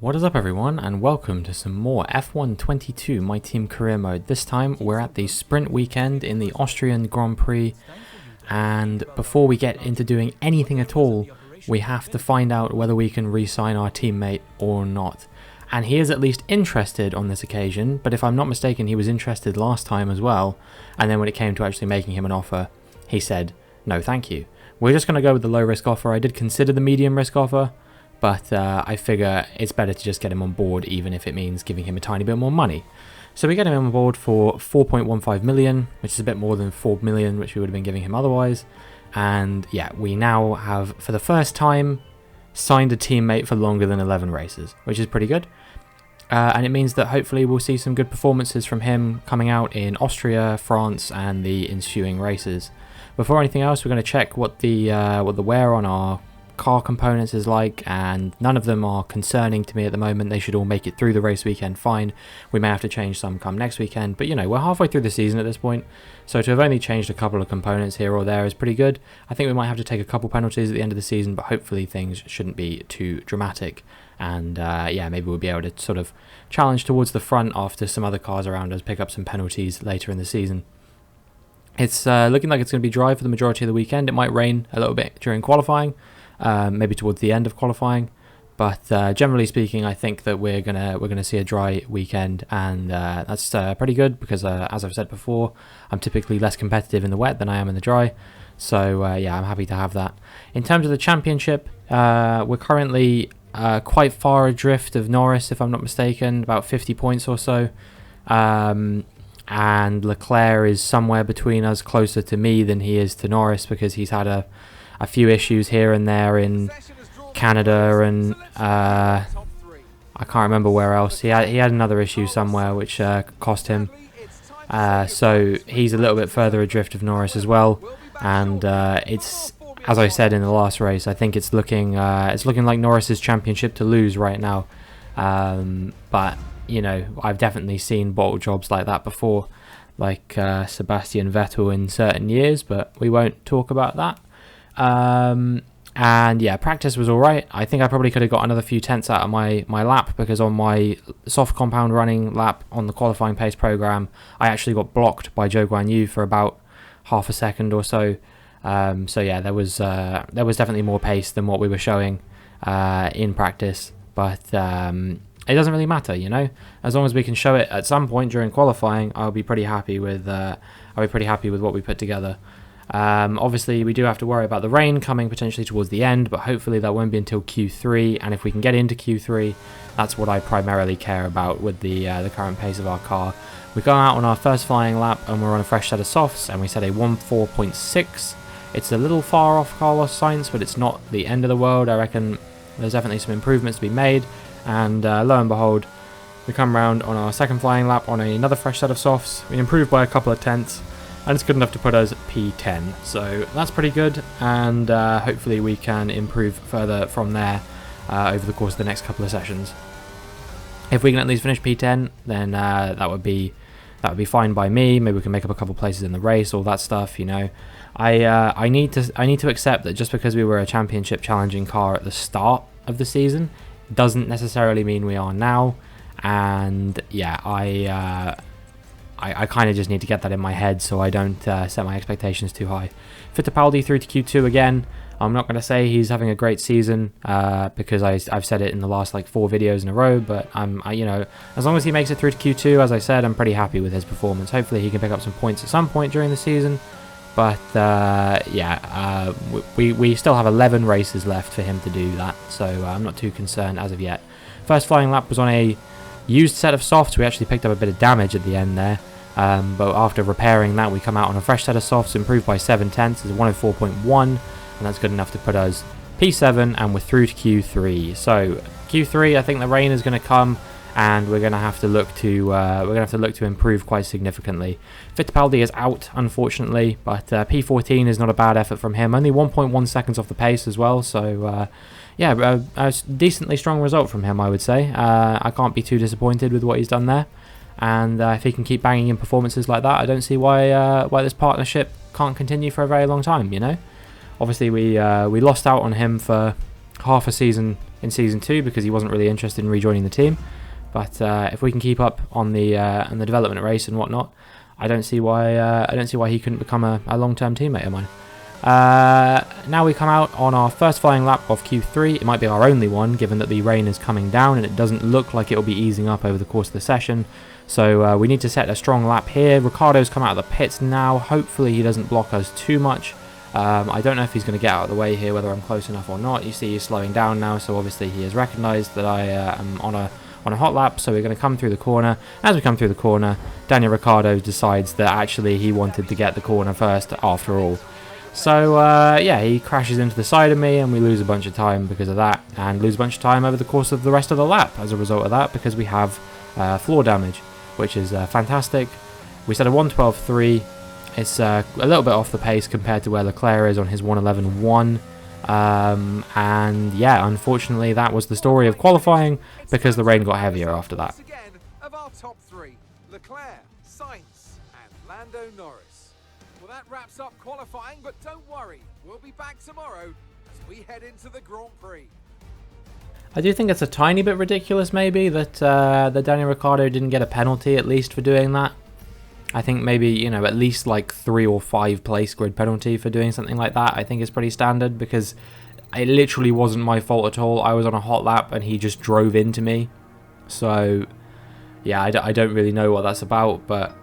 What is up everyone, and welcome to some more F1 22 My Team Career Mode. This time we're at the sprint weekend in the Austrian Grand Prix, and before we get into doing anything at all, we have to find out whether we can re-sign our teammate or not. And he is at least interested on this occasion, but if I'm not mistaken he was interested last time as well, and then when it came to actually making him an offer, he said no thank you. We're just going to go with the low risk offer. I did consider the medium risk offer, but I figure it's better to just get him on board, even if it means giving him a tiny bit more money. So we get him on board for 4.15 million, which is a bit more than 4 million, which we would have been giving him otherwise. And yeah, we now have, for the first time, signed a teammate for longer than 11 races, which is pretty good. And it means that hopefully we'll see some good performances from him coming out in Austria, France, and the ensuing races. Before anything else, we're going to check what the wear on our car components is like, and none of them are concerning to me at the moment. They should all make it through the race weekend fine. We may have to change some come next weekend, but you know, we're halfway through the season at this point, so to have only changed a couple of components here or there is pretty good. I think we might have to take a couple penalties at the end of the season, but hopefully things shouldn't be too dramatic, and yeah, maybe we'll be able to sort of challenge towards the front after some other cars around us pick up some penalties later in the season. It's looking like it's going to be dry for the majority of the weekend. It might rain a little bit during qualifying, maybe towards the end of qualifying, but generally speaking, I think that we're gonna see a dry weekend, and that's pretty good because, as I've said before, I'm typically less competitive in the wet than I am in the dry. So yeah, I'm happy to have that. In terms of the championship, we're currently quite far adrift of Norris, if I'm not mistaken, about 50 points or so. And Leclerc is somewhere between us, closer to me than he is to Norris, because he's had a few issues here and there in Canada, and I can't remember where else. He had another issue somewhere which cost him. So he's a little bit further adrift of Norris as well, and it's, as I said in the last race, I think it's looking like Norris's championship to lose right now. But you know, I've definitely seen bottle jobs like that before, like Sebastian Vettel in certain years, but we won't talk about that. And yeah, practice was alright. I think I probably could have got another few tenths out of my lap, because on my soft compound running lap on the qualifying pace program, I actually got blocked by Zhou Guanyu for about half a second or so. So yeah, there was definitely more pace than what we were showing in practice, but it doesn't really matter, you know. As long as we can show it at some point during qualifying, I'll be pretty happy with what we put together. Obviously, we do have to worry about the rain coming potentially towards the end, but hopefully that won't be until Q3. And if we can get into Q3, that's what I primarily care about with the current pace of our car. We go out on our first flying lap, and we're on a fresh set of softs, and we set a 1.4.6. It's a little far off Carlos Sainz, but it's not the end of the world. I reckon there's definitely some improvements to be made. And lo and behold, we come round on our second flying lap on another fresh set of softs. We improved by a couple of tenths, and it's good enough to put us P10. So that's pretty good, and hopefully we can improve further from there over the course of the next couple of sessions. If we can at least finish P10, then that would be fine by me. Maybe we can make up a couple places in the race, all that stuff, you know. I need to accept that just because we were a championship challenging car at the start of the season doesn't necessarily mean we are now. And yeah, I kind of just need to get that in my head so I don't set my expectations too high. Fittipaldi through to Q2 again. I'm not going to say he's having a great season because I've said it in the last like 4 videos in a row, but you know, as long as he makes it through to Q2, as I said, I'm pretty happy with his performance. Hopefully he can pick up some points at some point during the season, but yeah, we still have 11 races left for him to do that, so I'm not too concerned as of yet. First flying lap was on a used set of softs. We actually picked up a bit of damage at the end there, but after repairing that, we come out on a fresh set of softs, improved by 7 tenths, it's 104.1, and that's good enough to put us P7, and we're through to Q3. So Q3, I think the rain is going to come, and we're going to have to look to improve quite significantly. Fittipaldi is out, unfortunately, but P14 is not a bad effort from him. Only 1.1 seconds off the pace as well, so yeah, a decently strong result from him, I would say. I can't be too disappointed with what he's done there, and if he can keep banging in performances like that, I don't see why this partnership can't continue for a very long time, you know. Obviously, we lost out on him for half a season in Season 2 because he wasn't really interested in rejoining the team. But if we can keep up on the development race and whatnot, I don't see why he couldn't become a long-term teammate of mine. Now we come out on our first flying lap of Q3. It might be our only one, given that the rain is coming down and it doesn't look like it will be easing up over the course of the session. So we need to set a strong lap here. Ricardo's come out of the pits now. Hopefully he doesn't block us too much. I don't know if he's going to get out of the way here, whether I'm close enough or not. You see he's slowing down now, so obviously he has recognised that I am on a hot lap, so we're going to come through the corner. As we come through the corner, Daniel Ricciardo decides that actually he wanted to get the corner first after all. So yeah, he crashes into the side of me and we lose a bunch of time because of that, and lose a bunch of time over the course of the rest of the lap as a result of that, because we have floor damage, which is fantastic. We set a 1:12.3. It's a little bit off the pace compared to where Leclerc is on his 1:11.1. And yeah, unfortunately that was the story of qualifying, because the rain got heavier after that. Again of our top three, Leclerc, Sainz and Lando Norris. Well, that wraps up qualifying, but don't worry, we'll be back tomorrow as we head into the Grand Prix. I do think it's a tiny bit ridiculous maybe that Daniel Ricciardo didn't get a penalty at least for doing that. I think maybe, you know, at least like 3 or 5 place grid penalty for doing something like that I think is pretty standard, because it literally wasn't my fault at all. I was on a hot lap and he just drove into me. So yeah, I don't really know what that's about, but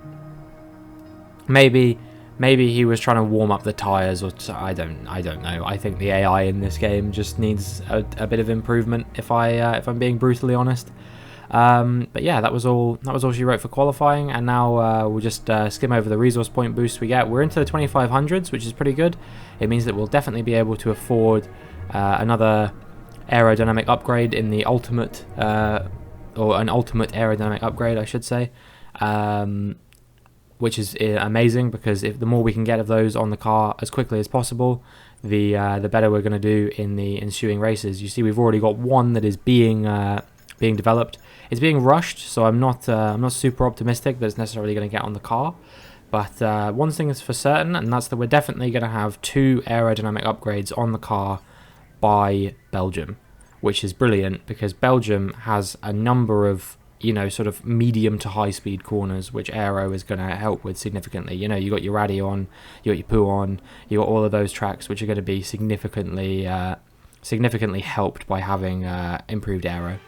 maybe he was trying to warm up the tyres, or I don't know. I think the AI in this game just needs a bit of improvement, if I'm being brutally honest. But yeah, that was all she wrote for qualifying, and now we'll just skim over the resource point boosts we get. We're into the 2500s, which is pretty good. It means that we'll definitely be able to afford another aerodynamic upgrade in the ultimate, or an ultimate aerodynamic upgrade, I should say, which is amazing, because if the more we can get of those on the car as quickly as possible, the better we're going to do in the ensuing races. You see, we've already got one that is being developed. It's being rushed, so I'm not super optimistic that it's necessarily going to get on the car. But one thing is for certain, and that's that we're definitely going to have 2 aerodynamic upgrades on the car by Belgium, which is brilliant, because Belgium has a number of, you know, sort of medium to high speed corners, which aero is going to help with significantly. You know, you got your Radi on, you got your Poo on, you got all of those tracks, which are going to be significantly helped by having improved aero.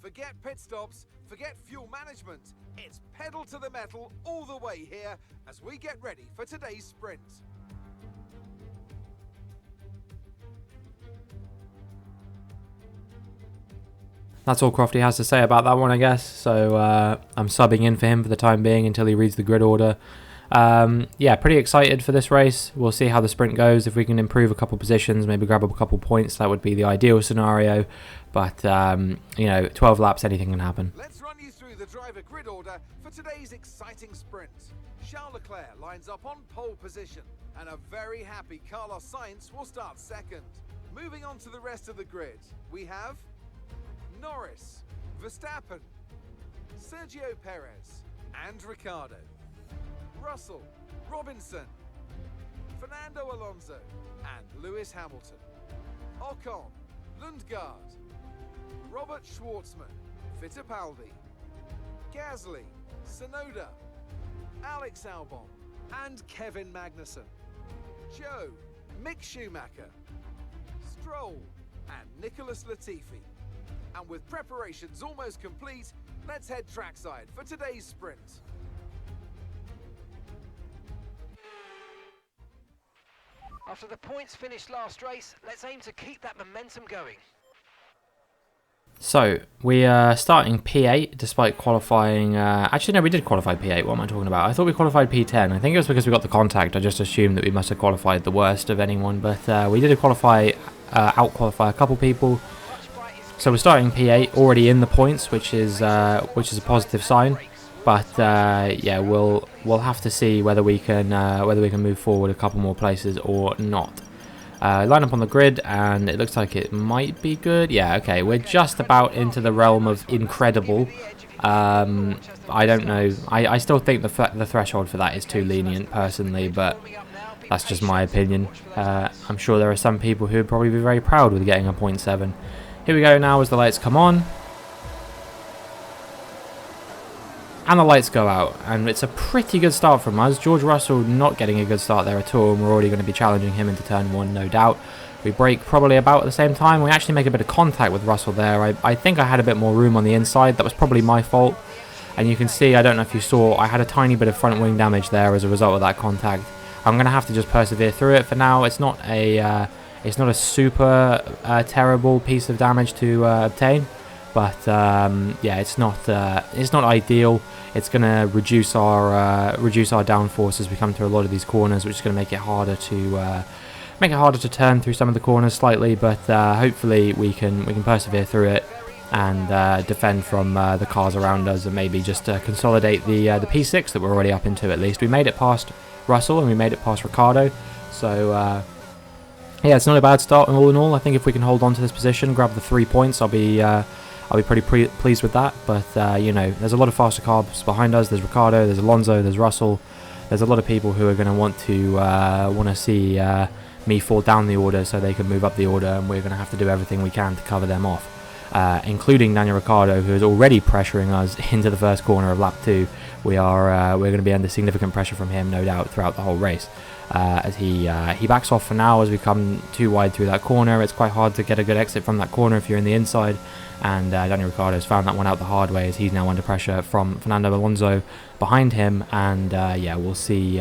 Forget pit stops, forget fuel management. It's pedal to the metal all the way here as we get ready for today's sprint. That's all Crofty has to say about that one, I guess. So I'm subbing in for him for the time being until he reads the grid order. Yeah, pretty excited for this race. We'll see how the sprint goes. If we can improve a couple positions, maybe grab up a couple points, that would be the ideal scenario. But, you know, 12 laps, anything can happen. Let's run you through the driver grid order for today's exciting sprint. Charles Leclerc lines up on pole position, and a very happy Carlos Sainz will start second. Moving on to the rest of the grid, we have Norris, Verstappen, Sergio Perez, and Ricciardo. Russell, Robinson, Fernando Alonso, and Lewis Hamilton. Ocon, Lundgaard, Robert Schwartzman, Fittipaldi, Gasly, Tsunoda, Alex Albon, and Kevin Magnussen. Joe, Mick Schumacher, Stroll, and Nicholas Latifi. And with preparations almost complete, let's head trackside for today's sprint. After the points finished last race, let's aim to keep that momentum going. So, we are starting P8 despite qualifying... actually, no, we did qualify P8. What am I talking about? I thought we qualified P10. I think it was because we got the contact. I just assumed that we must have qualified the worst of anyone. But we did out-qualify a couple people. So we're starting P8, already in the points, which is a positive sign. But yeah, we'll have to see whether we can move forward a couple more places or not. Line up on the grid, and it looks like it might be good. Yeah, okay, we're just about into the realm of incredible. I don't know. I still think the threshold for that is too lenient, personally, but That's just my opinion. I'm sure there are some people who would probably be very proud with getting a 0.7. Here we go now as the lights come on. And the lights go out, and it's a pretty good start from us. George Russell not getting a good start there at all, and we're already going to be challenging him into turn 1, no doubt. We brake probably about at the same time. We actually make a bit of contact with Russell there. I think I had a bit more room on the inside. That was probably my fault. And you can see, I don't know if you saw, I had a tiny bit of front wing damage there as a result of that contact. I'm going to have to just persevere through it for now. It's not a super terrible piece of damage to obtain. But yeah, it's not ideal. It's going to reduce our downforce as we come through a lot of these corners, which is going to make it harder to turn through some of the corners slightly. But hopefully we can persevere through it and defend from the cars around us, and maybe just consolidate the P6 that we're already up into. At least we made it past Russell and we made it past Ricciardo. So yeah, it's not a bad start all in all. I think if we can hold on to this position, grab the 3 points, I'll be pretty pleased with that. But you know, there's a lot of faster cars behind us. There's Ricciardo, there's Alonso, there's Russell. There's a lot of people who are going to want to see me fall down the order so they can move up the order, and we're going to have to do everything we can to cover them off, including Daniel Ricciardo, who is already pressuring us into the first corner of lap 2. We're going to be under significant pressure from him, no doubt, throughout the whole race. As he backs off for now as we come too wide through that corner. It's quite hard to get a good exit from that corner if you're in the inside, and Daniel Ricciardo's found that one out the hard way as he's now under pressure from Fernando Alonso behind him. And yeah, we'll see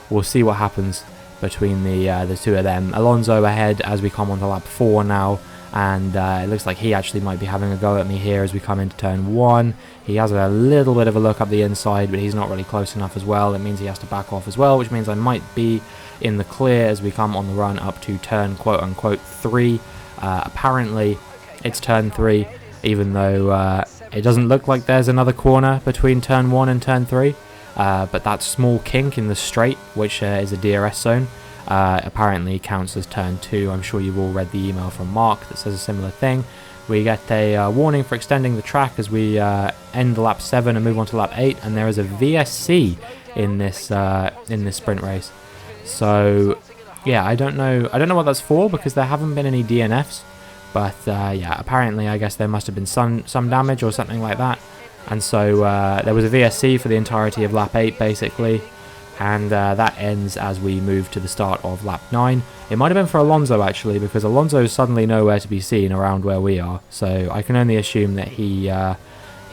what happens between the two of them. Alonso ahead as we come onto lap 4 now, and it looks like he actually might be having a go at me here as we come into turn 1. He has a little bit of a look up the inside, but he's not really close enough as well. It means he has to back off as well, which means I might be in the clear as we come on the run up to turn quote-unquote 3. Apparently it's turn 3, even though it doesn't look like there's another corner between turn 1 and turn 3. But that small kink in the straight, which is a DRS zone, apparently counts as turn 2. I'm sure you've all read the email from Mark that says a similar thing. We get a warning for extending the track as we end lap 7 and move on to lap 8, and there is a VSC in this sprint race. So yeah, I don't know what that's for, because there haven't been any DNFs, but yeah, apparently I guess there must have been some damage or something like that. And so there was a VSC for the entirety of lap 8 basically, and that ends as we move to the start of lap 9. It might have been for Alonso actually, because Alonso is suddenly nowhere to be seen around where we are, so I can only assume that he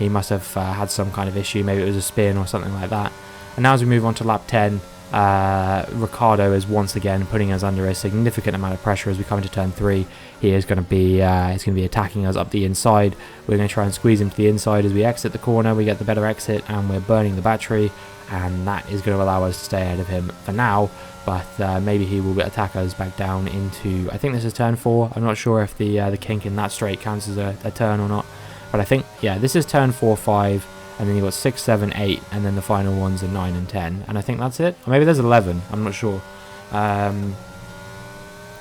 must have had some kind of issue. Maybe it was a spin or something like that. And now as we move on to lap 10, Ricciardo is once again putting us under a significant amount of pressure as we come into turn 3. He is going to be attacking us up the inside. We're going to try and squeeze him to the inside as we exit the corner. We get the better exit and we're burning the battery, and that is going to allow us to stay ahead of him for now. But maybe he will attack us back down into, I think this is turn 4. I'm not sure if the kink in that straight counts as a turn or not, but I think, yeah, this is turn 4, 5. And then you've got 6, 7, 8, and then the final ones are 9 and 10. And I think that's it. Or maybe there's 11. I'm not sure.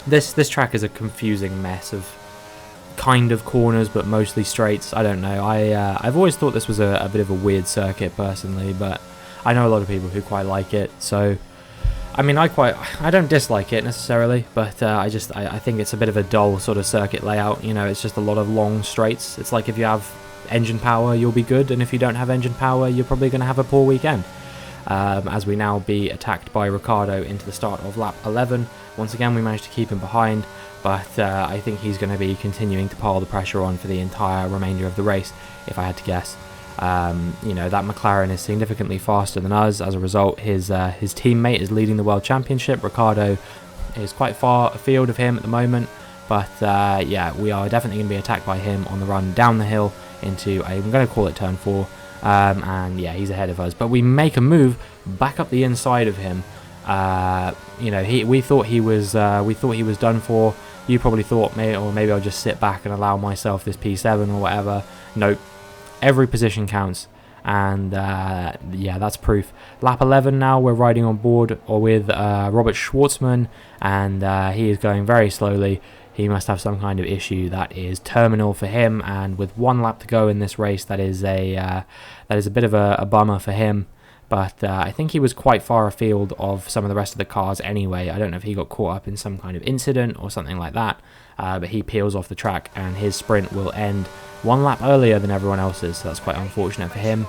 This track is a confusing mess of kind of corners, but mostly straights. I don't know. I've always thought this was a bit of a weird circuit personally, but I know a lot of people who quite like it. So, I mean, I don't dislike it necessarily, but I think it's a bit of a dull sort of circuit layout. You know, it's just a lot of long straights. It's like if you have engine power, you'll be good, and if you don't have engine power, you're probably going to have a poor weekend. As we now be attacked by Ricciardo into the start of lap 11. Once again, we managed to keep him behind, but I think he's going to be continuing to pile the pressure on for the entire remainder of the race, if I had to guess. You know, that McLaren is significantly faster than us. As a result, his teammate is leading the World Championship. Ricciardo is quite far afield of him at the moment, but yeah, we are definitely going to be attacked by him on the run down the hill into, I'm going to call it turn 4, and yeah, he's ahead of us, but we make a move back up the inside of him. You know, we thought he was done for. You probably thought maybe I'll just sit back and allow myself this P7 or whatever. Nope, every position counts, and yeah, that's proof. Lap 11 now, we're riding on board or with Robert Schwartzman, and he is going very slowly. He must have some kind of issue that is terminal for him, and with 1 lap to go in this race, that is a bit of a bummer for him. but I think he was quite far afield of some of the rest of the cars anyway. I don't know if he got caught up in some kind of incident or something like that, but he peels off the track and his sprint will end 1 lap earlier than everyone else's, so that's quite unfortunate for him.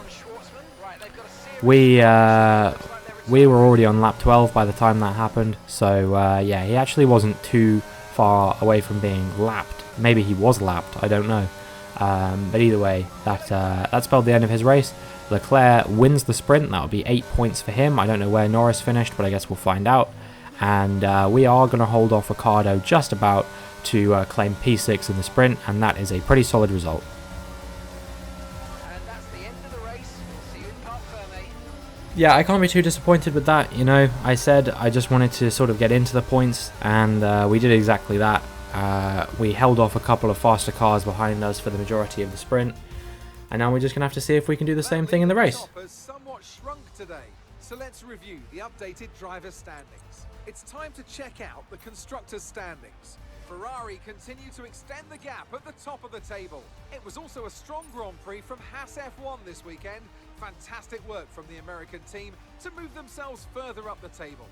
We were already on lap 12 by the time that happened, so yeah, he actually wasn't too far away from being lapped. Maybe he was lapped, I don't know. But either way, that spelled the end of his race. Leclerc wins the sprint. That would be 8 points for him. I don't know where Norris finished, but I guess we'll find out. And we are going to hold off Ricciardo just about to claim P6 in the sprint, and that is a pretty solid result. And that's the end of the race. We'll see you in Parc Fermé. Yeah, I can't be too disappointed with that. You know, I said I just wanted to sort of get into the points, and we did exactly that. We held off a couple of faster cars behind us for the majority of the sprint, and now we're just going to have to see if we can do the same thing in the race. Has somewhat shrunk today, so let's review the updated driver's standings. It's time to check out the constructors' standings. Ferrari continue to extend the gap at the top of the table. It was also a strong Grand Prix from Haas F1 this weekend. Fantastic work from the American team to move themselves further up the table.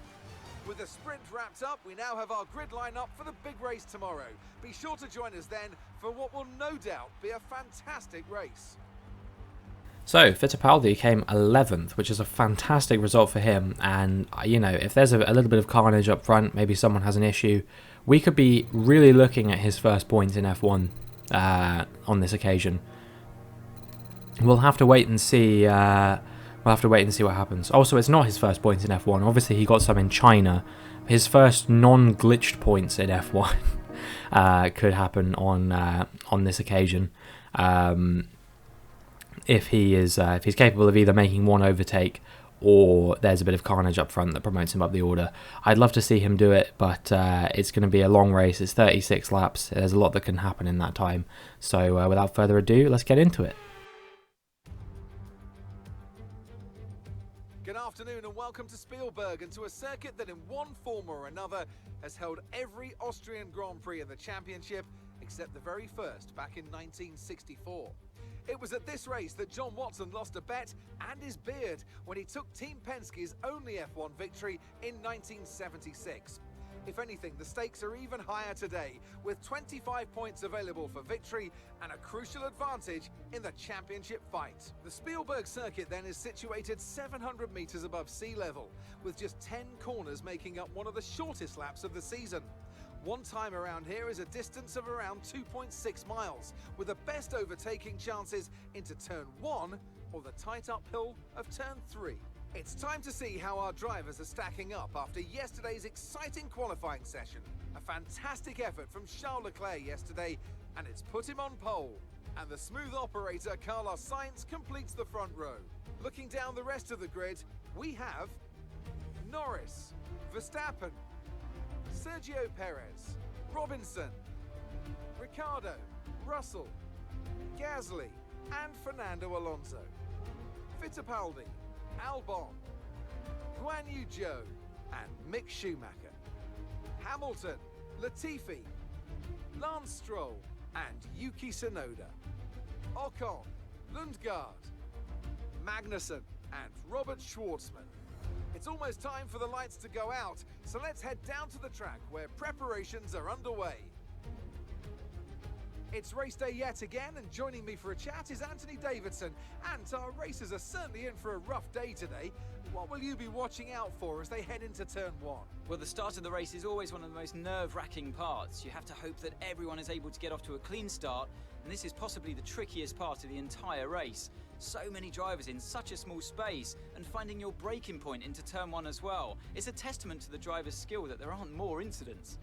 With the sprint wrapped up, we now have our grid lineup for the big race tomorrow. Be sure to join us then for what will no doubt be a fantastic race. So, Fittipaldi came 11th, which is a fantastic result for him, and, you know, if there's a little bit of carnage up front, maybe someone has an issue, we could be really looking at his first points in F1 on this occasion. We'll have to wait and see. We'll have to wait and see what happens. Also, it's not his first points in F1. Obviously, he got some in China. His first non-glitched points in F1 could happen on this occasion. If he's capable of either making one overtake or there's a bit of carnage up front that promotes him up the order. I'd love to see him do it, but it's going to be a long race. It's 36 laps. There's a lot that can happen in that time. So without further ado, let's get into it. Good afternoon and welcome to Spielberg, and to a circuit that in one form or another has held every Austrian Grand Prix in the championship except the very first back in 1964. It was at this race that John Watson lost a bet and his beard when he took Team Penske's only F1 victory in 1976. If anything, the stakes are even higher today, with 25 points available for victory and a crucial advantage in the championship fight. The Spielberg circuit then is situated 700 meters above sea level, with just 10 corners making up one of the shortest laps of the season. One time around here is a distance of around 2.6 miles, with the best overtaking chances into turn 1 or the tight uphill of turn 3. It's time to see how our drivers are stacking up after yesterday's exciting qualifying session. A fantastic effort from Charles Leclerc yesterday, and it's put him on pole. And the smooth operator Carlos Sainz completes the front row. Looking down the rest of the grid, we have Norris, Verstappen, Sergio Perez, Robinson, Ricciardo, Russell, Gasly, and Fernando Alonso. Fittipaldi, Albon, Guan Yu Zhou, and Mick Schumacher. Hamilton, Latifi, Lance Stroll, and Yuki Tsunoda. Ocon, Lundgaard, Magnussen, and Robert Schwartzman. It's almost time for the lights to go out, so let's head down to the track where preparations are underway. It's race day yet again, and joining me for a chat is Anthony Davidson. And our racers are certainly in for a rough day today. What will you be watching out for as they head into turn 1? Well, the start of the race is always one of the most nerve-wracking parts. You have to hope that everyone is able to get off to a clean start, and this is possibly the trickiest part of the entire race. So many drivers in such a small space, and finding your braking point into turn 1 as well. It's a testament to the driver's skill that there aren't more incidents.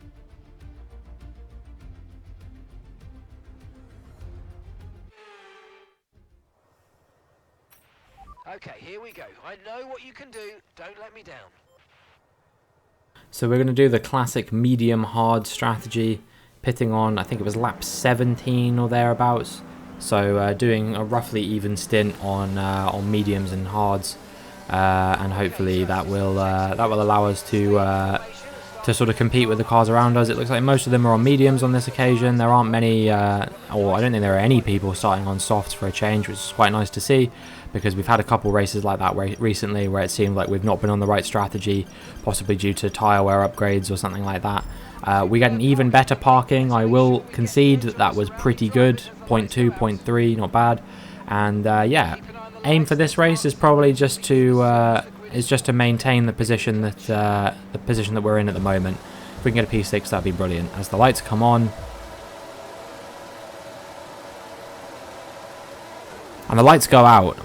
Okay, here we go. I know what you can do. Don't let me down. So we're going to do the classic medium-hard strategy, pitting on, I think it was lap 17 or thereabouts. So doing a roughly even stint on mediums and hards, and hopefully that will allow us to sort of compete with the cars around us. It looks like most of them are on mediums on this occasion. There aren't many, or I don't think there are any people starting on softs for a change, which is quite nice to see. because we've had a couple races like that recently where it seemed like we've not been on the right strategy, possibly due to tyre wear upgrades or something like that. We get an even better parking. I will concede that that was pretty good. 0.2, 0.3, not bad. And yeah, aim for this race is probably just to maintain the position that we're in at the moment. If we can get a P6, that'd be brilliant. As the lights come on, and the lights go out.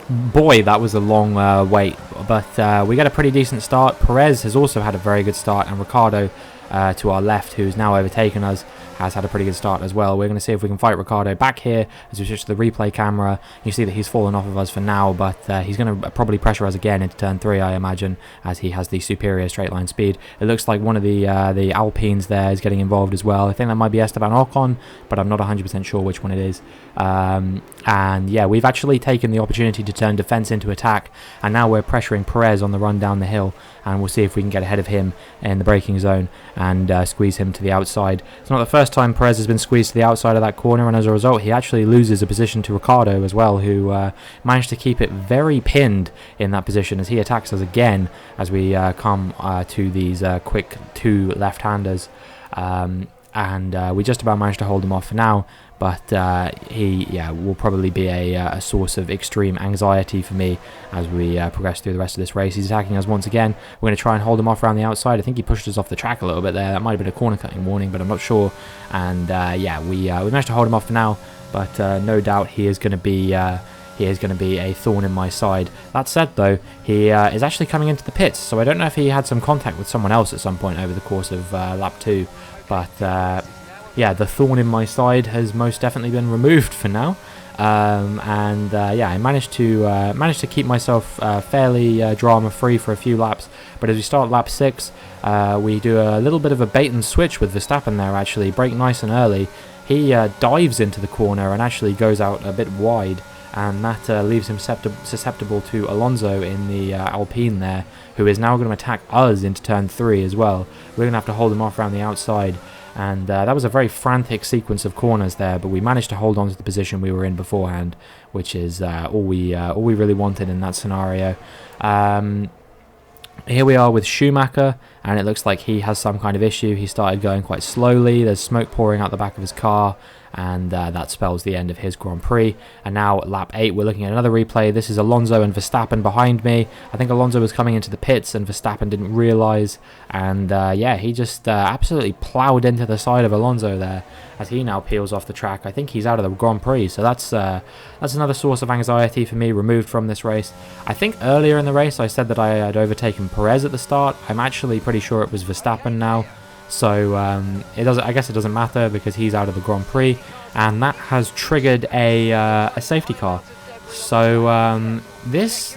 Boy, that was a long wait, but we get a pretty decent start. Perez has also had a very good start, and Ricciardo to our left, who's now overtaken us, has had a pretty good start as well. We're going to see if we can fight Ricciardo back here as we switch to the replay camera. You see that he's fallen off of us for now, but he's going to probably pressure us again into turn 3, I imagine, as he has the superior straight line speed. It looks like one of the Alpines there is getting involved as well. I think that might be Esteban Ocon, but I'm not 100% sure which one it is. And yeah, we've actually taken the opportunity to turn defense into attack, and now we're pressuring Perez on the run down the hill, and we'll see if we can get ahead of him in the braking zone and squeeze him to the outside. It's not the first time Perez has been squeezed to the outside of that corner, and as a result he actually loses a position to Ricciardo as well, who managed to keep it very pinned in that position as he attacks us again as we come to these quick 2 left-handers. And we just about managed to hold him off for now, but he will probably be a source of extreme anxiety for me as we progress through the rest of this race. He's attacking us once again. We're going to try and hold him off around the outside. I think he pushed us off the track a little bit there. That might have been a corner cutting warning, but I'm not sure. And yeah, we managed to hold him off for now, but no doubt he is going to be a thorn in my side. That said, though, he is actually coming into the pits, so I don't know if he had some contact with someone else at some point over the course of lap 2. But yeah, the thorn in my side has most definitely been removed for now. Yeah, I managed to keep myself fairly drama-free for a few laps. But as we start lap 6, we do a little bit of a bait and switch with Verstappen there. Actually, brake nice and early. He dives into the corner and actually goes out a bit wide, and that leaves him susceptible to Alonso in the Alpine there, who is now going to attack us into turn 3 as well. We're going to have to hold him off around the outside, and that was a very frantic sequence of corners there, but we managed to hold on to the position we were in beforehand, which is all we really wanted in that scenario. Here we are with Schumacher, and it looks like he has some kind of issue. He started going quite slowly. There's smoke pouring out the back of his car, and that spells the end of his Grand Prix. And now at lap 8, we're looking at another replay. This is Alonso and Verstappen behind me. I think Alonso was coming into the pits and Verstappen didn't realise, and yeah, he just absolutely ploughed into the side of Alonso there as he now peels off the track. I think he's out of the Grand Prix, so that's another source of anxiety for me removed from this race. I think earlier in the race I said that I had overtaken Perez at the start. I'm actually pretty sure it was Verstappen now. So I guess it doesn't matter because he's out of the Grand Prix, and that has triggered a safety car. So this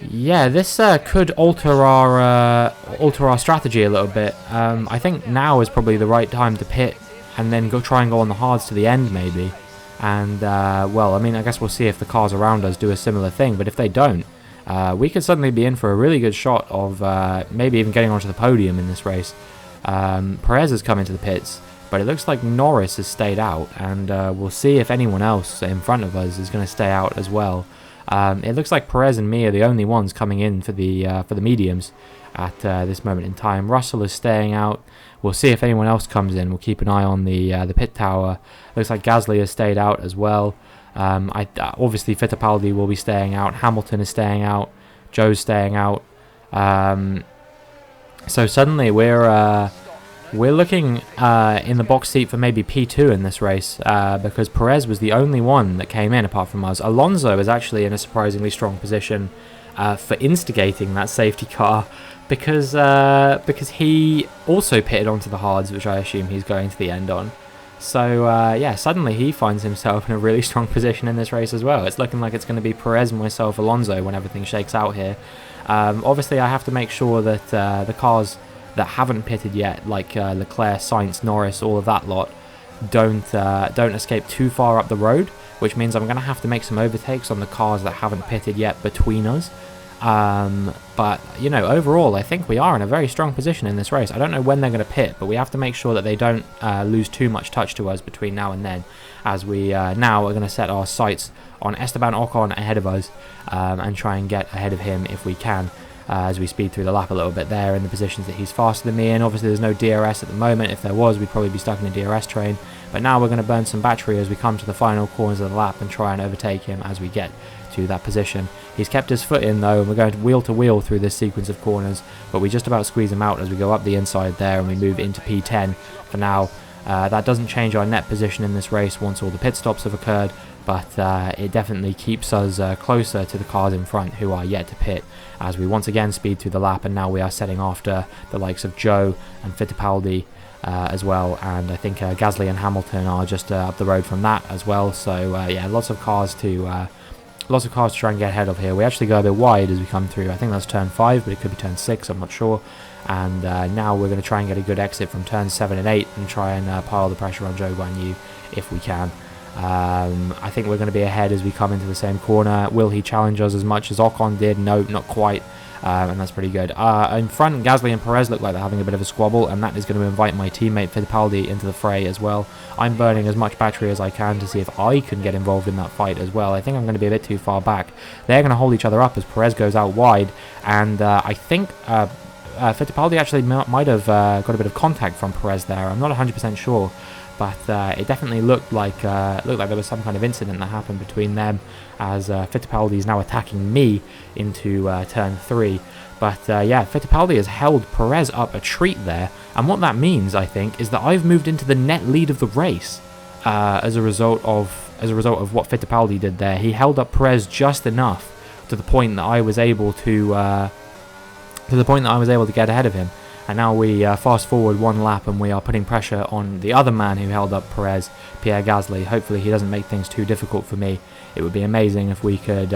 could alter our strategy a little bit. I think now is probably the right time to pit and then try and go on the hards to the end maybe. And well, I mean, I guess we'll see if the cars around us do a similar thing. But if they don't, we could suddenly be in for a really good shot of maybe even getting onto the podium in this race. Perez has come into the pits, but it looks like Norris has stayed out, and we'll see if anyone else in front of us is going to stay out as well. It looks like Perez and me are the only ones coming in for the mediums at this moment in time. Russell is staying out. We'll see if anyone else comes in. We'll keep an eye on the pit tower. Looks like Gasly has stayed out as well. Obviously Fittipaldi will be staying out. Hamilton is staying out. Joe's staying out. So suddenly we're looking in the box seat for maybe P2 in this race, because Perez was the only one that came in apart from us. Alonso is actually in a surprisingly strong position for instigating that safety car, because he also pitted onto the hards, which I assume he's going to the end on. So yeah, suddenly he finds himself in a really strong position in this race as well. It's looking like it's going to be Perez, myself, Alonso when everything shakes out here. Obviously I have to make sure that the cars that haven't pitted yet, like Leclerc, Sainz, Norris, all of that lot, don't escape too far up the road, which means I'm going to have to make some overtakes on the cars that haven't pitted yet between us. But, you know, overall, I think we are in a very strong position in this race. I don't know when they're going to pit, but we have to make sure that they don't lose too much touch to us between now and then, as we now are going to set our sights on Esteban Ocon ahead of us, and try and get ahead of him if we can, as we speed through the lap a little bit there in the positions that he's faster than me in. Obviously, there's no DRS at the moment. If there was, we'd probably be stuck in a DRS train. But now we're going to burn some battery as we come to the final corners of the lap and try and overtake him as we get to that position. He's kept his foot in though, and we're going to wheel through this sequence of corners, but we just about squeeze him out as we go up the inside there and we move into P10 for now. That doesn't change our net position in this race once all the pit stops have occurred, but it definitely keeps us closer to the cars in front who are yet to pit, as we once again speed through the lap, and now we are setting after the likes of Joe and Fittipaldi as well, and I think Gasly and Hamilton are just up the road from that as well. So yeah, lots of cars to try and get ahead of here. We actually go a bit wide as we come through. I think that's turn 5, but it could be turn 6, I'm not sure. And now we're going to try and get a good exit from turns 7 and 8 and try and pile the pressure on Zhou Guanyu if we can. I think we're going to be ahead as we come into the same corner. Will he challenge us as much as Ocon did? No, not quite. And that's pretty good. In front, Gasly and Perez look like they're having a bit of a squabble, and that is going to invite my teammate Fittipaldi into the fray as well. I'm burning as much battery as I can to see if I can get involved in that fight as well. I think I'm going to be a bit too far back. They're going to hold each other up as Perez goes out wide, and I think Fittipaldi actually might have got a bit of contact from Perez there. I'm not 100% sure, but it definitely looked like there was some kind of incident that happened between them, as Fittipaldi is now attacking me into turn 3. But yeah, Fittipaldi has held Perez up a treat there, and what that means, I think, is that I've moved into the net lead of the race as a result of what Fittipaldi did there. He held up Perez just enough to the point that I was able to get ahead of him. And now we fast forward one lap and we are putting pressure on the other man who held up Perez, Pierre Gasly. Hopefully he doesn't make things too difficult for me. It would be amazing if we could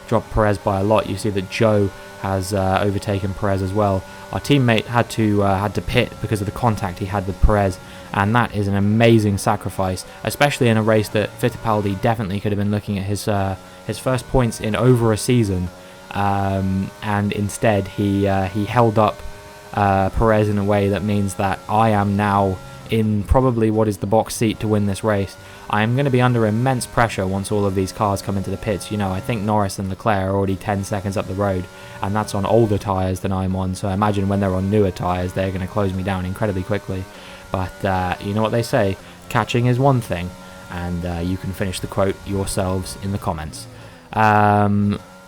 drop Perez by a lot. You see that Joe has overtaken Perez as well. Our teammate had to pit because of the contact he had with Perez, and that is an amazing sacrifice, especially in a race that Fittipaldi definitely could have been looking at his first points in over a season, and instead he held up Perez in a way that means that I am now in probably what is the box seat to win this race. I am going to be under immense pressure once all of these cars come into the pits. You know, I think Norris and Leclerc are already 10 seconds up the road, and that's on older tyres than I'm on, so I imagine when they're on newer tyres they're going to close me down incredibly quickly. But you know what they say, catching is one thing, and you can finish the quote yourselves in the comments.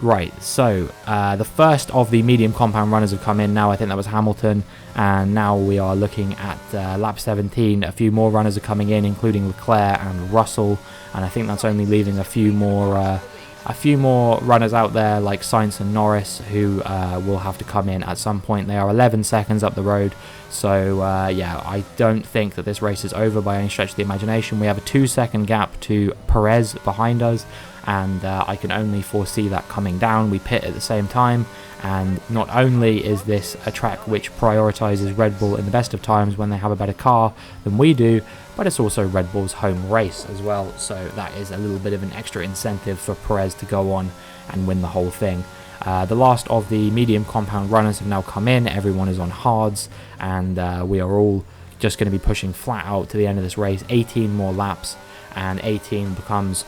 Right, so the first of the medium compound runners have come in now. I think that was Hamilton, and now we are looking at lap 17. A few more runners are coming in, including Leclerc and Russell, and I think that's only leaving a few more runners out there like Sainz and Norris, who will have to come in at some point. They are 11 seconds up the road, so yeah, I don't think that this race is over by any stretch of the imagination. We have a 2-second gap to Perez behind us, and I can only foresee that coming down. We pit at the same time, and not only is this a track which prioritises Red Bull in the best of times when they have a better car than we do, but it's also Red Bull's home race as well, so that is a little bit of an extra incentive for Perez to go on and win the whole thing. The last of the medium compound runners have now come in. Everyone is on hards, and we are all just going to be pushing flat out to the end of this race. 18 more laps, and 18 becomes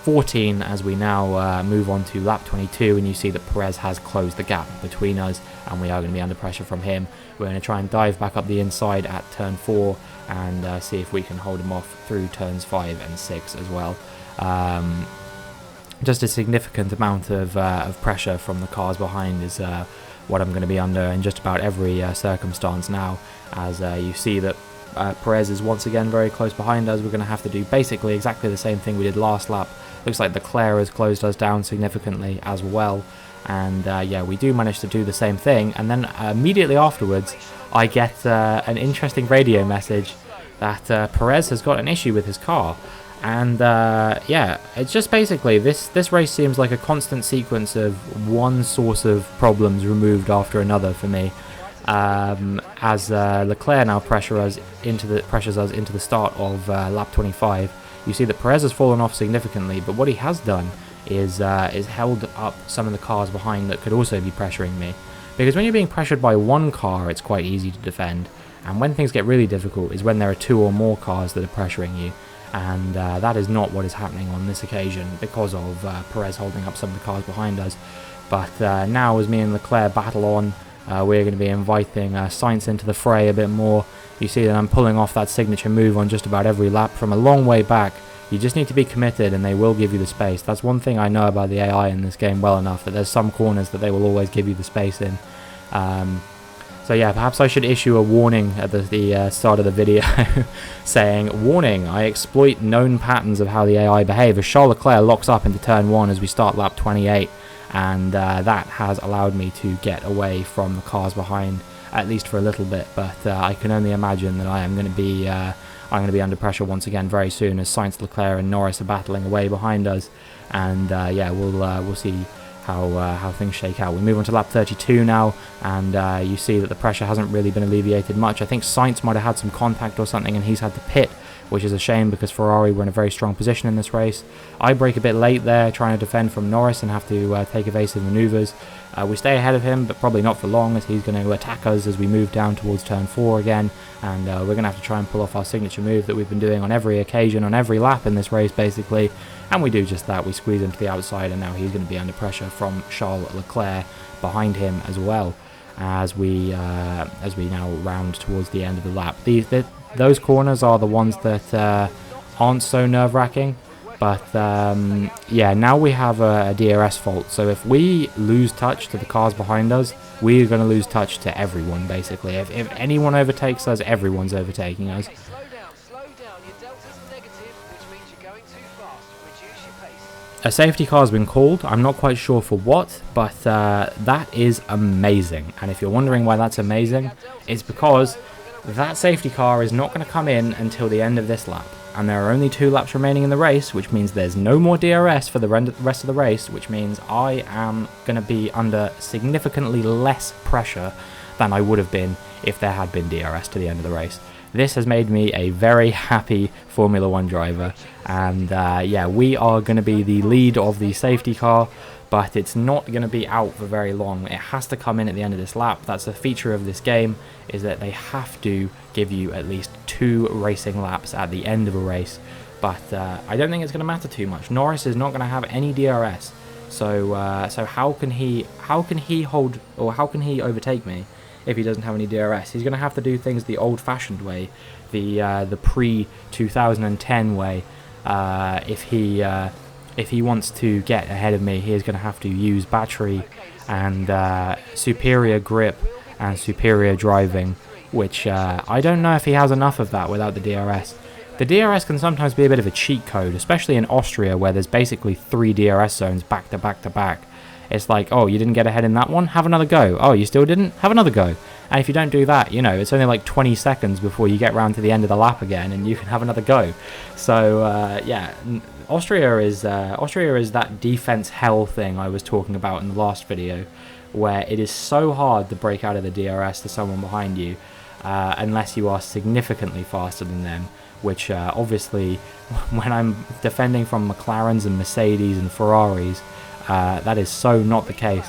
14 as we now move on to lap 22, and you see that Perez has closed the gap between us, and we are going to be under pressure from him. We're going to try and dive back up the inside at turn 4 and see if we can hold him off through turns 5 and 6 as well. Just a significant amount of pressure from the cars behind is what I'm going to be under in just about every circumstance now, as you see that Perez is once again very close behind us. We're going to have to do basically exactly the same thing we did last lap. Looks like Leclerc has closed us down significantly as well, and yeah, we do manage to do the same thing, and then immediately afterwards I get an interesting radio message that Perez has got an issue with his car. And yeah, it's just basically this race seems like a constant sequence of one source of problems removed after another for me. As Leclerc now pressures us into the start of lap 25. You see that Perez has fallen off significantly, but what he has done is held up some of the cars behind that could also be pressuring me. Because when you're being pressured by one car, it's quite easy to defend, and when things get really difficult is when there are 2 or more cars that are pressuring you, and that is not what is happening on this occasion because of Perez holding up some of the cars behind us. But now as me and Leclerc battle on, we're going to be inviting Sainz into the fray a bit more. You see that I'm pulling off that signature move on just about every lap from a long way back. You just need to be committed and they will give you the space. That's one thing I know about the AI in this game well enough, that there's some corners that they will always give you the space in. So yeah, perhaps I should issue a warning at the start of the video saying, warning, I exploit known patterns of how the AI behave, as Charles Leclerc locks up into turn 1 as we start lap 28, and that has allowed me to get away from the cars behind, at least for a little bit, but I can only imagine that I am going to be under pressure once again very soon, as Sainz, Leclerc and Norris are battling away behind us, and yeah, we'll see how things shake out. We move on to lap 32 now, and you see that the pressure hasn't really been alleviated much. I think Sainz might have had some contact or something and he's had to pit, which is a shame because Ferrari were in a very strong position in this race. I brake a bit late there trying to defend from Norris and have to take evasive manoeuvres. We stay ahead of him, but probably not for long, as he's going to attack us as we move down towards turn 4 again, and we're going to have to try and pull off our signature move that we've been doing on every occasion, on every lap in this race basically, and we do just that. We squeeze him to the outside, and now he's going to be under pressure from Charles Leclerc behind him as well, as we now round towards the end of the lap. Those corners are the ones that aren't so nerve-wracking. But yeah, now we have a DRS fault, so if we lose touch to the cars behind us, we're going to lose touch to everyone basically. If anyone overtakes us, everyone's overtaking us. Okay, slow down, your delta's negative, which means you're going too fast. Reduce your pace. A safety car has been called, I'm not quite sure for what, but that is amazing. And if you're wondering why that's amazing, it's because that safety car is not going to come in until the end of this lap. And there are only 2 laps remaining in the race, which means there's no more DRS for the rest of the race, which means I am going to be under significantly less pressure than I would have been if there had been DRS to the end of the race. This has made me a very happy Formula 1 driver, and yeah, we are going to be the lead of the safety car, but it's not going to be out for very long. It has to come in at the end of this lap. That's a feature of this game, is that they have to give you at least 2 racing laps at the end of a race, but I don't think it's going to matter too much. Norris is not going to have any DRS, so how can he hold, or how can he overtake me if he doesn't have any DRS? He's going to have to do things the old-fashioned way, the pre-2010 way. If he wants to get ahead of me, he is going to have to use battery and superior grip and superior driving, which I don't know if he has enough of that without the DRS. The DRS can sometimes be a bit of a cheat code, especially in Austria, where there's basically 3 DRS zones back to back to back. It's like, oh, you didn't get ahead in that one? Have another go. Oh, you still didn't? Have another go. And if you don't do that, you know, it's only like 20 seconds before you get round to the end of the lap again and you can have another go. So, yeah, Austria is that defense hell thing I was talking about in the last video, where it is so hard to break out of the DRS to someone behind you, unless you are significantly faster than them, which obviously, when I'm defending from McLarens and Mercedes and Ferraris, that is so not the case.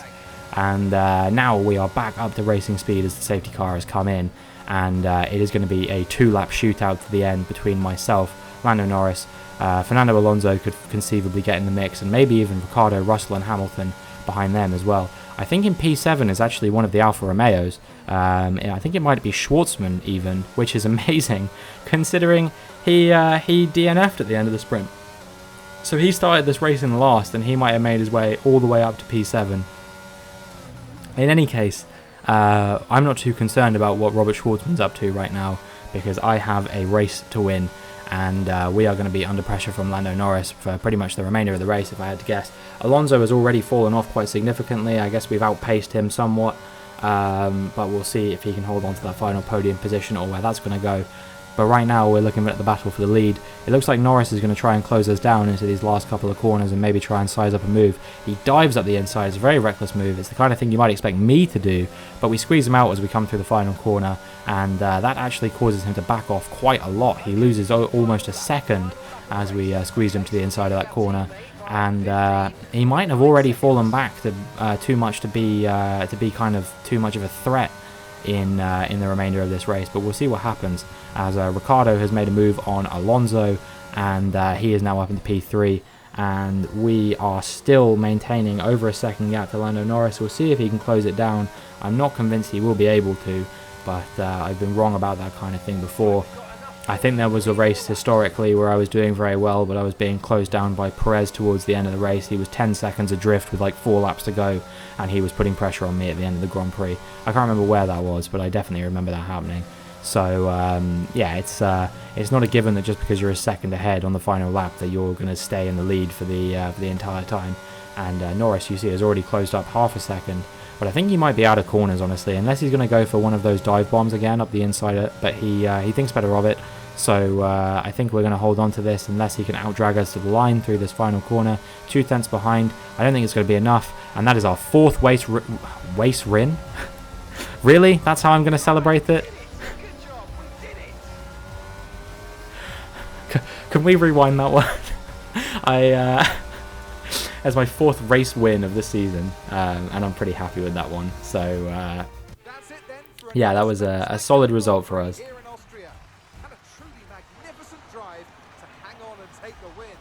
And now we are back up to racing speed as the safety car has come in, and it is going to be a 2-lap shootout to the end between myself, Lando Norris, Fernando Alonso could conceivably get in the mix, and maybe even Ricciardo, Russell and Hamilton behind them as well. I think in P7 is actually one of the Alfa Romeos. I think it might be Schwartzman even, which is amazing considering he DNF'd at the end of the sprint. So he started this race in last, and he might have made his way all the way up to P7. In any case, I'm not too concerned about what Robert Schwartzman's up to right now, because I have a race to win, and we are going to be under pressure from Lando Norris for pretty much the remainder of the race, if I had to guess. Alonso has already fallen off quite significantly. I guess we've outpaced him somewhat, but we'll see if he can hold on to that final podium position or where that's going to go. But right now we're looking at the battle for the lead. It looks like Norris is going to try and close us down into these last couple of corners and maybe try and size up a move. He dives up the inside. It's a very reckless move. It's the kind of thing you might expect me to do, but we squeeze him out as we come through the final corner, and that actually causes him to back off quite a lot. He loses almost a second as we squeeze him to the inside of that corner, and he might have already fallen back to too much to be kind of too much of a threat in the remainder of this race. But we'll see what happens, as Ricciardo has made a move on Alonso, and he is now up into P3, and we are still maintaining over a second gap to Lando Norris. We'll see if he can close it down. I'm not convinced he will be able to, but I've been wrong about that kind of thing before. I think there was a race historically where I was doing very well, but I was being closed down by Perez towards the end of the race. He was 10 seconds adrift with like 4 laps to go, and he was putting pressure on me at the end of the Grand Prix. I can't remember where that was, but I definitely remember that happening. So yeah, it's not a given that just because you're a second ahead on the final lap that you're going to stay in the lead for the entire time. And Norris, you see, has already closed up half a second, but I think he might be out of corners, honestly, unless he's going to go for one of those dive bombs again up the inside. But he thinks better of it. So I think we're going to hold on to this unless he can outdrag us to the line through this final corner. 2 tenths behind. I don't think it's going to be enough, and that is our 4th race win. Really? That's how I'm going to celebrate it? Can we rewind that one? As my 4th race win of the season, and I'm pretty happy with that one. So yeah, that was a solid result for us. Here in Austria, and a truly magnificent drive to hang on and take the win.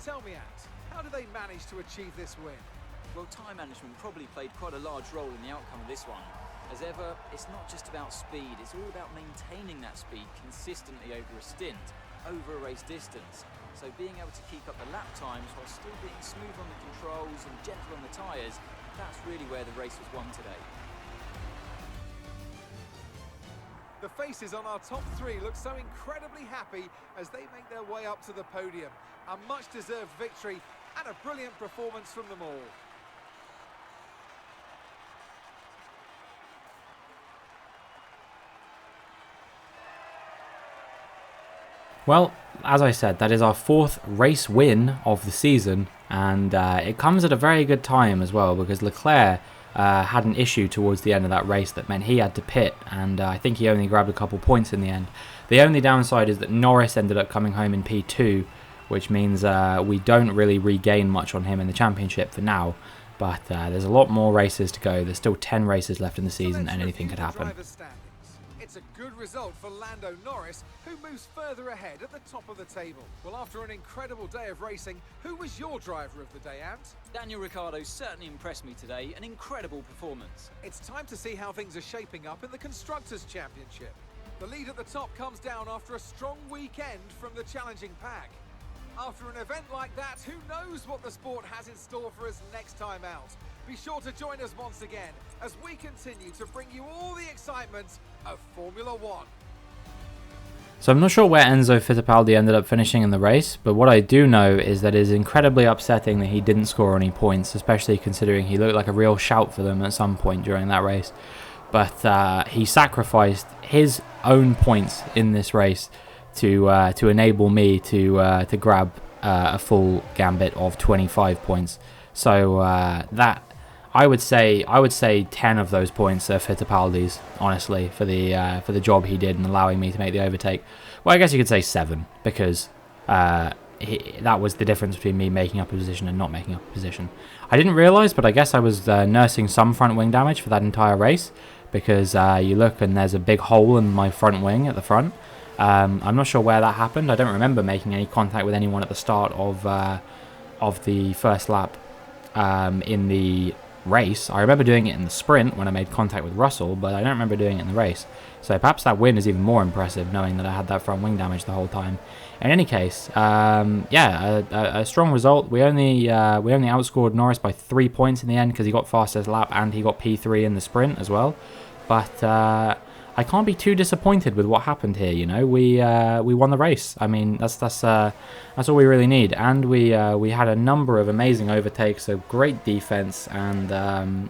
Tell me, Ant, how did they manage to achieve this win? Well, time management probably played quite a large role in the outcome of this one. As ever, it's not just about speed, it's all about maintaining that speed consistently over a stint, over a race distance. So being able to keep up the lap times while still being smooth on the controls and gentle on the tyres, that's really where the race was won today. The faces on our top 3 look so incredibly happy as they make their way up to the podium. A much-deserved victory and a brilliant performance from them all. Well, as I said, that is our 4th race win of the season, and it comes at a very good time as well, because Leclerc had an issue towards the end of that race that meant he had to pit, and I think he only grabbed a couple points in the end. The only downside is that Norris ended up coming home in P2, which means we don't really regain much on him in the championship for now, but there's a lot more races to go. There's still 10 races left in the season, and anything could happen. It's a good result for Lando Norris, who moves further ahead at the top of the table. Well, after an incredible day of racing, who was your driver of the day, Ant? Daniel Ricciardo certainly impressed me today, an incredible performance. It's time to see how things are shaping up in the Constructors' Championship. The lead at the top comes down after a strong weekend from the challenging pack. After an event like that, who knows what the sport has in store for us next time out? Be sure to join us once again as we continue to bring you all the excitement of Formula One. So I'm not sure where ENZO Fittipaldi ended up finishing in the race, but what I do know is that it is incredibly upsetting that he didn't score any points, especially considering he looked like a real shout for them at some point during that race. But he sacrificed his own points in this race to enable me to grab a full gambit of 25 points. So that I would say 10 of those points are Fittipaldi's, honestly, for the job he did in allowing me to make the overtake. Well, I guess you could say 7, because that was the difference between me making up a position and not making up a position. I didn't realise, but I guess I was nursing some front wing damage for that entire race, because you look and there's a big hole in my front wing at the front. I'm not sure where that happened. I don't remember making any contact with anyone at the start of the first lap in the race. I remember doing it in the sprint when I made contact with Russell, but I don't remember doing it in the race. So perhaps that win is even more impressive, knowing that I had that front wing damage the whole time. In any case, yeah, a strong result. We only outscored Norris by 3 points in the end because he got fastest lap and he got P3 in the sprint as well. But I can't be too disappointed with what happened here. You know, we won the race. I mean, that's all we really need. And we had a number of amazing overtakes, so great defense, and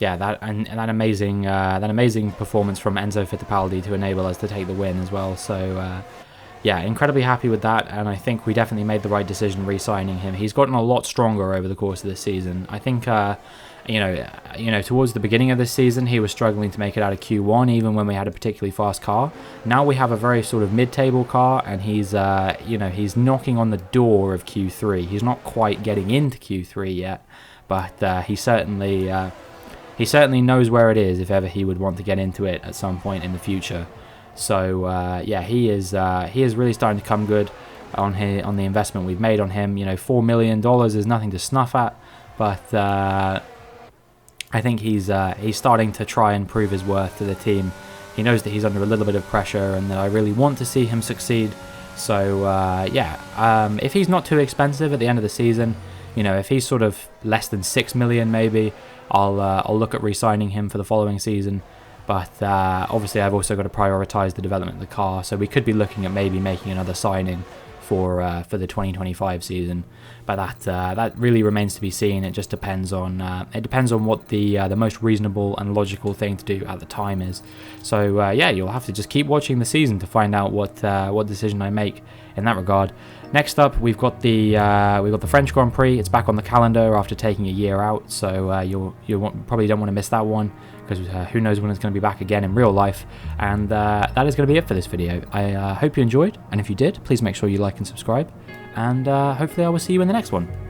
yeah, that amazing performance from Enzo Fittipaldi to enable us to take the win as well. So yeah, incredibly happy with that, and I think we definitely made the right decision re-signing him. He's gotten a lot stronger over the course of this season. I think towards the beginning of this season, he was struggling to make it out of Q1, even when we had a particularly fast car. Now we have a very sort of mid-table car, and he's knocking on the door of Q3. He's not quite getting into Q3 yet, but he certainly knows where it is if ever he would want to get into it at some point in the future. So yeah, he is really starting to come good on the investment we've made on him. $4 million is nothing to snuff at, but I think he's starting to try and prove his worth to the team. He knows that he's under a little bit of pressure and that I really want to see him succeed. So yeah, if he's not too expensive at the end of the season, if he's sort of less than 6 million maybe, I'll look at re-signing him for the following season. But obviously I've also got to prioritise the development of the car, so we could be looking at maybe making another signing for the 2025 season. But that really remains to be seen. It just depends on what the most reasonable and logical thing to do at the time is. So yeah, you'll have to just keep watching the season to find out what decision I make in that regard. Next up, we've got the French Grand Prix. It's back on the calendar after taking a year out, so you probably don't want to miss that one, because who knows when it's going to be back again in real life. And that is going to be it for this video. I hope you enjoyed, and if you did, please make sure you like and subscribe, and hopefully I will see you in the next one.